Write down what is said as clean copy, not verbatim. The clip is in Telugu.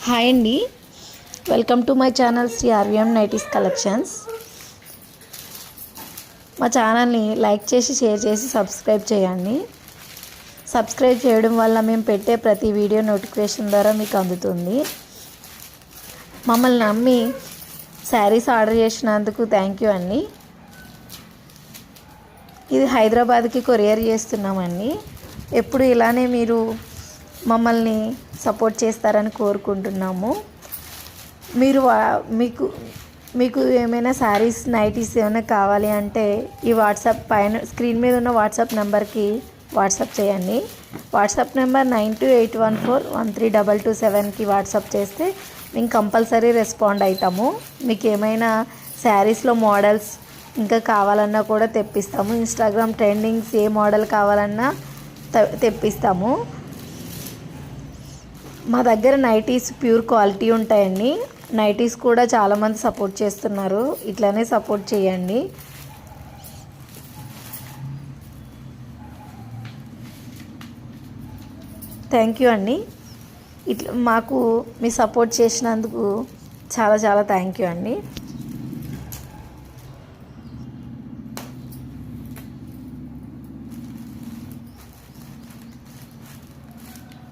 హాయ్ అండి, welcome to my channel Shri RVM nighties collections. మా ఛానల్ని లైక్ చేసి షేర్ చేసి సబ్స్క్రైబ్ చేయండి. సబ్స్క్రైబ్ చేయడం వల్ల మేము పెట్టే ప్రతి వీడియో నోటిఫికేషన్ ద్వారా మీకు అందుతుంది. మమ్మల్ని నమ్మి శారీస్ ఆర్డర్ చేసినందుకు థ్యాంక్ యూ అండి. ఇది హైదరాబాద్కి కొరియర్ చేస్తున్నామండి. ఎప్పుడు ఇలానే మీరు మమ్మల్ని సపోర్ట్ చేస్తారని కోరుకుంటున్నాము. మీరు మీకు ఏమైనా శారీస్ నైటీస్ ఏమైనా కావాలి అంటే ఈ వాట్సాప్ పైన స్క్రీన్ మీద ఉన్న వాట్సాప్ నెంబర్కి వాట్సాప్ చేయండి. వాట్సాప్ నెంబర్ 9281413227కి వాట్సాప్ చేస్తే మేము కంపల్సరీ రెస్పాండ్ అవుతాము. మీకు ఏమైనా శారీస్లో మోడల్స్ ఇంకా కావాలన్నా కూడా తెప్పిస్తాము. ఇన్స్టాగ్రామ్ ట్రెండింగ్స్ ఏ మోడల్ కావాలన్నా తెప్పిస్తాము. మా దగ్గర నైటీస్ ప్యూర్ క్వాలిటీ ఉంటాయండి. నైటీస్ కూడా చాలామంది సపోర్ట్ చేస్తున్నారు. ఇట్లానే సపోర్ట్ చేయండి. థ్యాంక్ యూ అండి. ఇట్లా మాకు మీ సపోర్ట్ చేసినందుకు చాలా చాలా థ్యాంక్ యూ అండి.